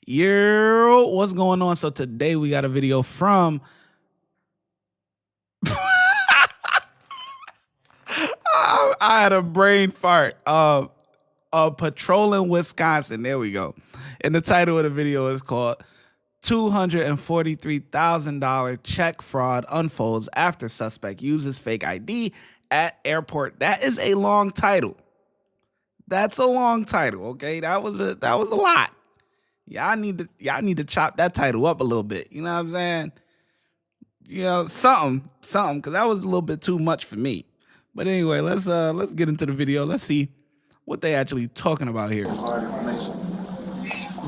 Yo, what's going on? So today we got a video from I had a brain fart. Patrolling Wisconsin. There we go. And the title of the video is called $243,000 check fraud unfolds after suspect uses fake ID at airport. That is a long title. That's a long title, okay? That was a lot. Y'all need to chop that title up a little bit. You know what I'm saying? You know, something, because that was a little bit too much for me. But anyway, let's get into the video. Let's see what they actually talking about here.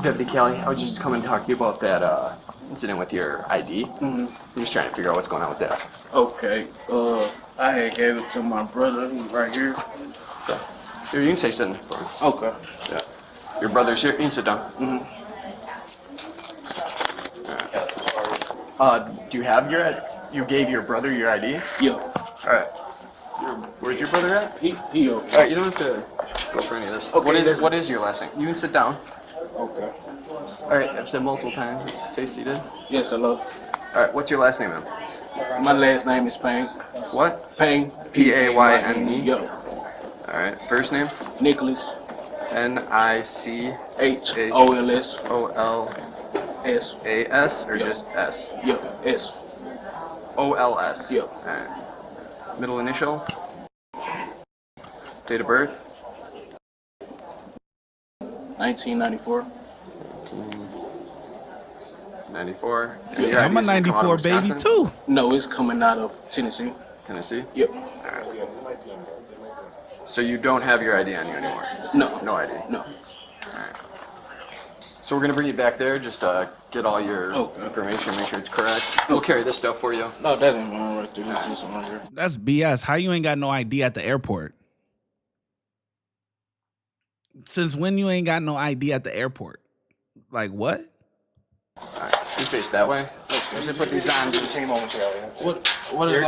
Deputy Kelly, I was just coming to talk to you about that incident with your ID. I'm just trying to figure out what's going on with that. Okay, I had gave it to my brother, who's right here. Yeah. Here, you can say something for me. Okay. Yeah. Your brother's here. You can sit down. Do you have you gave your brother your ID? Yeah. All right. Where's your brother at? He All right, you don't have to go for any of this. Okay, what is your last name? You can sit down. Okay. All right, I've said multiple times. Just stay seated. Yes, hello. All right, what's your last name, man? My last name is Payne. What? Payne. P-A-Y-N-E? Yep. All right, first name? Nicholas. N-I-C-H-O-L-S. H-O-L-S. Or just S? Yep, S. O-L-S? Yep. All right. Middle initial? Date of birth? 1994. 1994. Yeah, I'm a 94 baby too. No, it's coming out of Tennessee. Tennessee? Yep. All right. So you don't have your ID on you anymore? No. No ID? No. All right. So we're going to bring you back there, just get all your information, make sure it's correct. We'll carry this stuff for you. No, that ain't one right there. This is one right here. That's BS. How you ain't got no ID at the airport? Since when you ain't got no ID at the airport? Like what? All right, you face that way. Just put these on. What is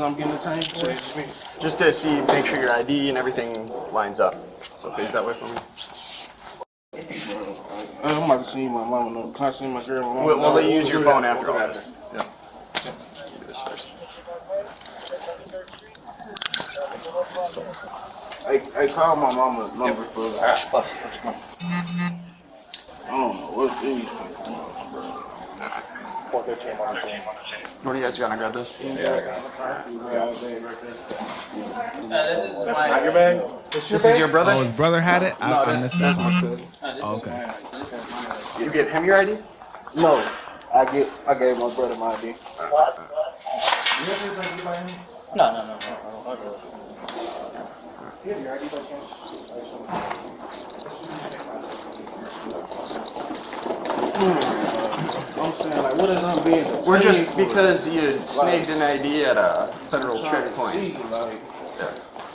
I'm getting the time? Just to see, make sure your ID and everything lines up. So face that way for me. I'm about to see my mama. Can I see my girl? We'll let you use your phone after all this. Yeah. Do this first. I called my mama number for I don't know what these people want, bro. What are you guys gonna grab this? Yeah, I got it. That's not your bag? This is your brother? Oh, his brother had it? No, I missed that's that. my cousin. Oh, okay. You get him your ID? No, I gave my brother my ID. No. I'm saying, like, what is I'm being? We're just because you snagged an ID at a federal checkpoint. Yeah.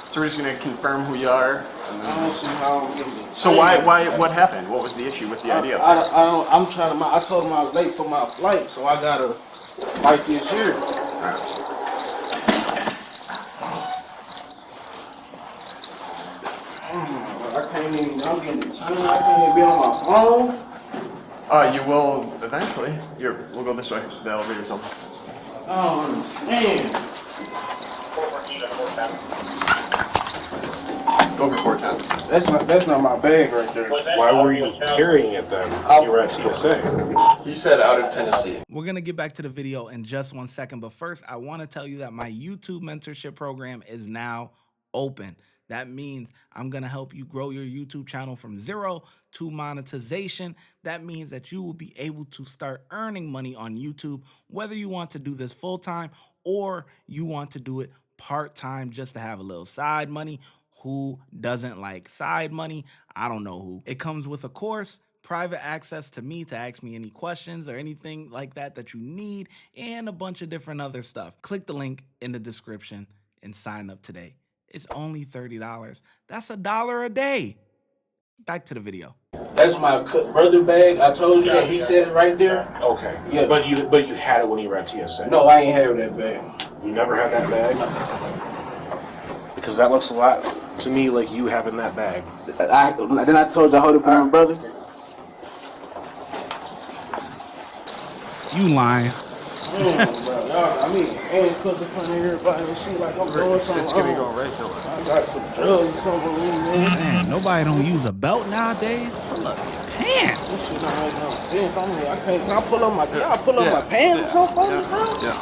So we're just gonna confirm who you are. I don't see how I'm getting it. So what happened? What was the issue with the ID? I'm trying to. I told him I was late for my flight, so I gotta fight this here. I can't even. I'm getting time. I can't even be on my phone. You will eventually. We'll go this way. The elevator's open. Oh man. Go report that. That's not my bag right there. Why were you carrying it then? You were at TSA. He said out of Tennessee. We're going to get back to the video in just 1 second. But first, I want to tell you that my YouTube mentorship program is now open. That means I'm going to help you grow your YouTube channel from zero to monetization. That means that you will be able to start earning money on YouTube, whether you want to do this full-time or you want to do it part-time just to have a little side money. Who doesn't like side money? I don't know who. It comes with a course, private access to me to ask me any questions or anything like that that you need, and a bunch of different other stuff. Click the link in the description and sign up today. It's only $30. That's $1 a day. Back to the video. That's my brother bag. I told you that. He said it right there. Okay. Yeah. But you had it when you were at TSA. No, I ain't have that bag. You never had that bag? Because that looks a lot to me like you having that bag. Then I told you I hold it for my brother. You lying. Damn, bro. Y'all, I mean, and cause in front of everybody and shit, like I'm doing something It's gonna wrong. go right though. I got some drugs or something with me, man. Man, nobody don't use a belt nowadays. Pull up your pants. This shit don't make no sense. I mean, I can't. Can I pull up my? Y'all pull up my pants or something for me, bro? Yeah.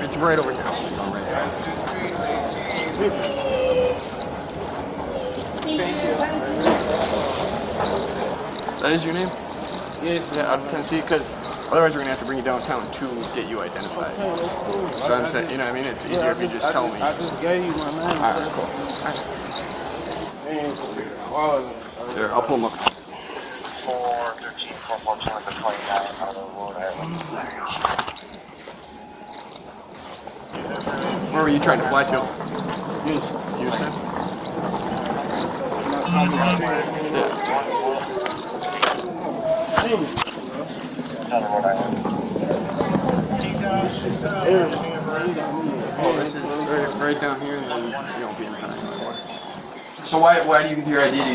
It's right over here. Oh, right here. That is your name? Yes. Yeah, out of Tennessee, because otherwise we're gonna have to bring you downtown to get you identified. Okay, that's cool. So I'm saying, you know what I mean? It's easier if you just tell me. I just gave you my name. Alright, cool. Man, Here, I'll pull them up. 413, 414 with the 29 on the road. Where were you trying to fly to? Houston. Houston? Oh, this is right down here, and then you won't be in behind anymore. So why do you give your ID to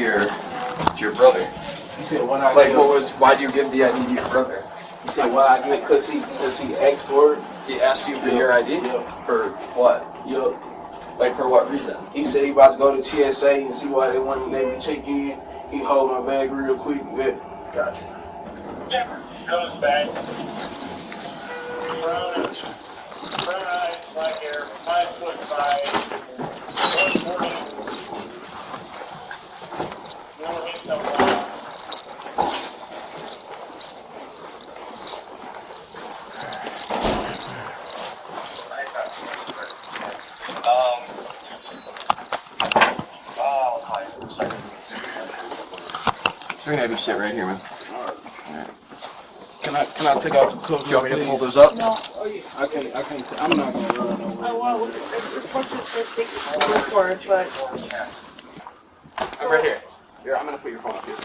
your brother? He said what I Like, get. why do you give the ID to your brother? He said what I get because he asked for it. He asked you for your ID? Yeah. For what? Yup. Like, for what reason? He said he about to go to TSA and see why they want to let me check in. He hold my bag real quick. Yeah. Gotcha. Goes back. Brown eyes, black hair, 5'5", 140. No hit, no run. So we're gonna have you sit right here, man. Can I take out the cuffs? Do you want me to pull those up? I can't. I'm not gonna run nowhere. Well, of course it's just taking record, but I'm right here. Here, I'm gonna put your phone up here. You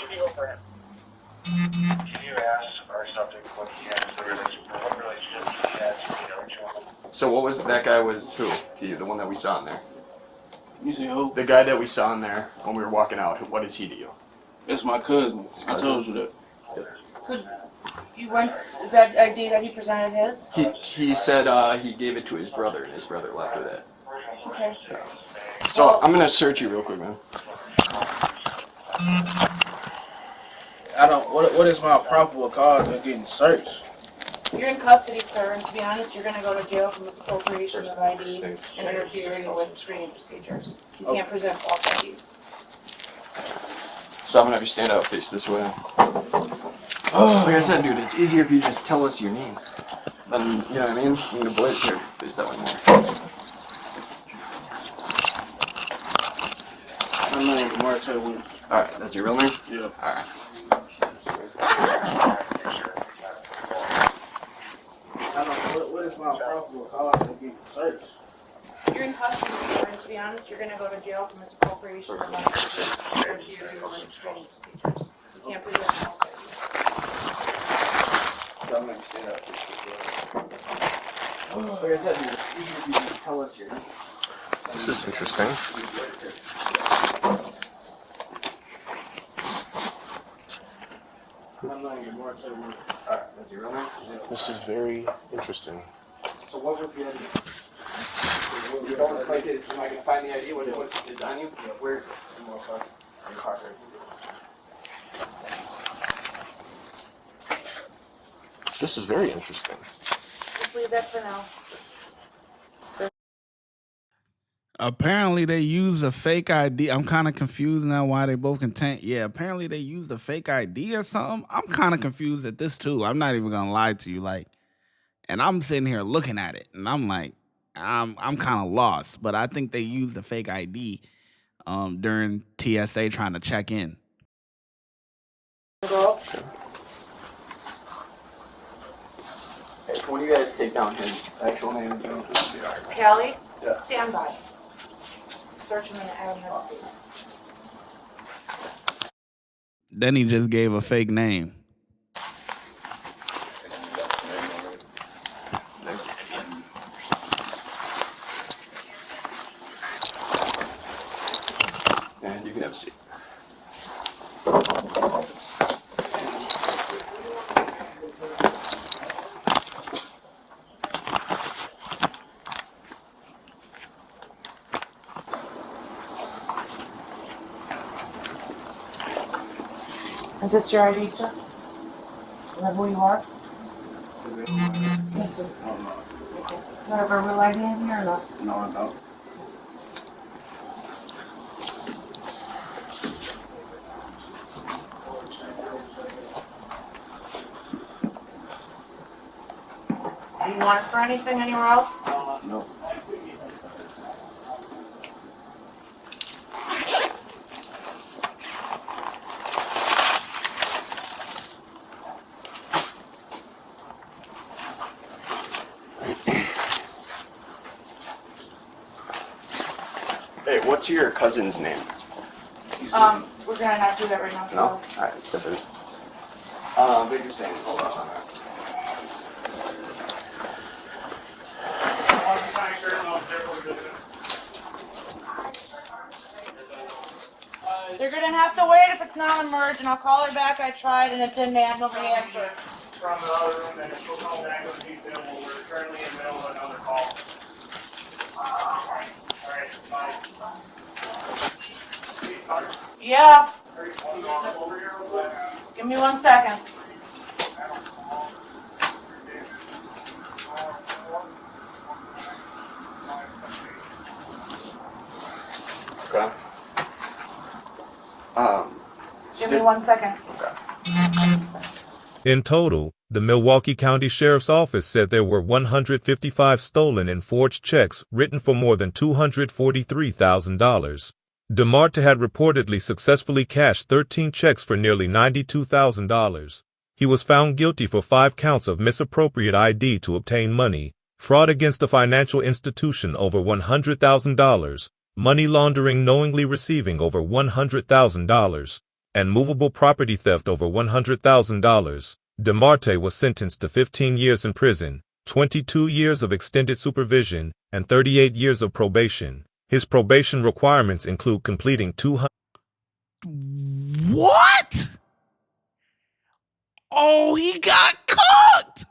can go for him. Can you ask our subject what he has, what relationship he has to the other? So that guy was who to you? The one that we saw in there? You see who? The guy that we saw in there when we were walking out, what is he to you? That's my cousin. I told you that. so you went. Is that ID that he presented his? He said he gave it to his brother, and his brother left with it. Okay. So I'm gonna search you real quick, man. I don't. What is my probable cause of getting searched? You're in custody, sir, and to be honest, you're going to go to jail for misappropriation of ID and interfering with screening procedures. You can't present false IDs. So I'm gonna have you stand up, face this way. Like I said, dude, it's easier if you just tell us your name. Then, you know what I mean? I'm gonna blade here, face that way more. My name is Martel Woods. Alright, that's your real name? Yeah. Alright. I don't. What is my probable cause of getting searched? You're in custody, sir, and to be honest, you're going to go to jail for misappropriation of ID and interfering with screening procedures. You can't present false IDs. So I'm gonna stand up. Like I said, dude, it's easier if you just tell us your name. This is interesting. My name is Martel Woods. Alright, that's your real name? This is very interesting. So what was the ID? You don't like it, am I gonna find the ID? What it's on you? Where? In your car, right? This is very interesting. Just leave that for now. Apparently they use a fake ID. I'm kind of confused now why they both content. Yeah, apparently they used a fake ID or something. I'm kind of confused at this too. I'm not even gonna lie to you. Like, and I'm sitting here looking at it, and I'm like, I'm kind of lost. But I think they used a fake ID during TSA trying to check in. Go. Hey, can one of you guys take down his actual name? Callie, Yeah. stand by. Search him in the avenue. Then he just gave a fake name. You can have a seat. Is this your ID, sir? Is that who you are? Yes, sir. Do you have a real ID in here or not? No, I don't. Do you want it for anything anywhere else? No. Hey, what's your cousin's name? We're gonna not do that right now. No? Alright, step in. Victor saying, hold on. They're gonna have to wait if it's not emerged, and I'll call her back. I tried and it didn't have nobody answer. From the other room, and she'll call back with detail. We're currently in the middle of another call. Alright, bye. Yeah. Give me 1 second. Okay. Give me 1 second. In total, the Milwaukee County Sheriff's Office said there were 155 stolen and forged checks written for more than $243,000. DeMarte had reportedly successfully cashed 13 checks for nearly $92,000. He was found guilty for 5 counts of misappropriate ID to obtain money, fraud against a financial institution over $100,000, money laundering knowingly receiving over $100,000, and movable property theft over $100,000. DeMarte was sentenced to 15 years in prison, 22 years of extended supervision, and 38 years of probation. His probation requirements include completing 200. What? Oh, he got cooked.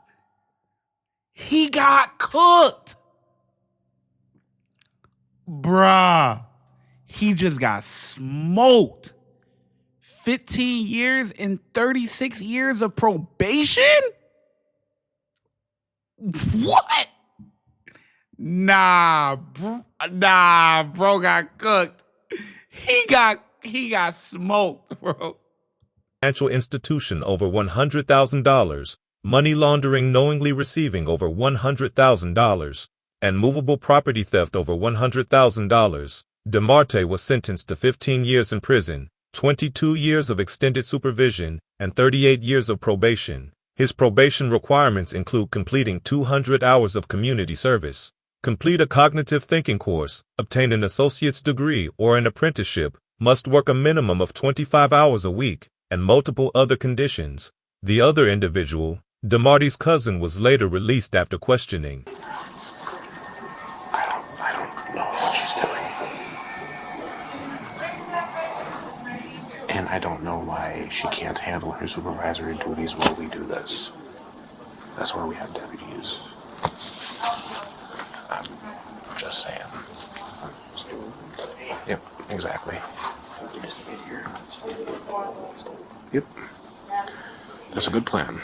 He got cooked. Bruh. He just got smoked. 15 years and 36 years of probation? What? Nah, bro got cooked. He got smoked, bro. Financial institution over $100,000, money laundering knowingly receiving over $100,000, and movable property theft over $100,000. DeMarte was sentenced to 15 years in prison, 22 years of extended supervision, and 38 years of probation. His probation requirements include completing 200 hours of community service, complete a cognitive thinking course, obtain an associate's degree or an apprenticeship, must work a minimum of 25 hours a week, and multiple other conditions. The other individual, DeMarte's cousin, was later released after questioning. I don't know what she's doing. And I don't know why she can't handle her supervisory duties while we do this. That's why we have deputies. I'm just saying. Yep, exactly. Yep. That's a good plan.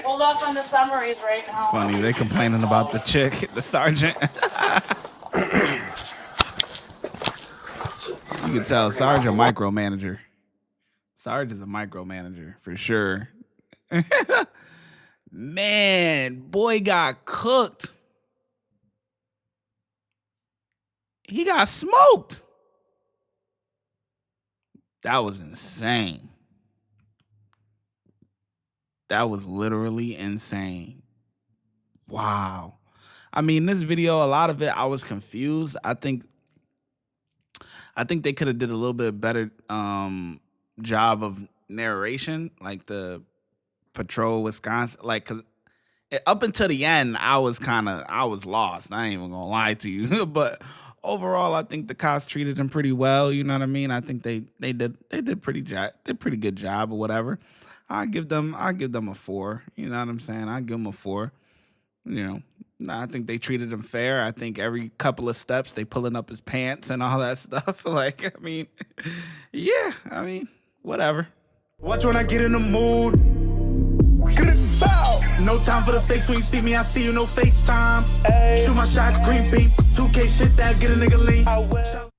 Hold off on the summaries right now. Funny, they complaining about the chick, the sergeant. You can tell Sergeant micromanager. Sarge is a micromanager for sure. Man, boy got cooked. He got smoked. That was insane. That was literally insane. Wow. I mean, this video, a lot of it, I was confused. I think they could have did a little bit better job of narration, like the Patrol Wisconsin, like, 'cause up until the end, I was lost. I ain't even gonna lie to you. But overall, I think the cops treated him pretty well. You know what I mean? I think they did pretty good job or whatever. I give them a 4. You know what I'm saying? I give them a 4. You know, I think they treated him fair. I think every couple of steps they pulling up his pants and all that stuff. Like, I mean, yeah, I mean, whatever. Watch when I get in the mood. No time for the fakes. When you see me, I see you, no FaceTime. Shoot my shot, green beam. 2K shit that get a nigga lean.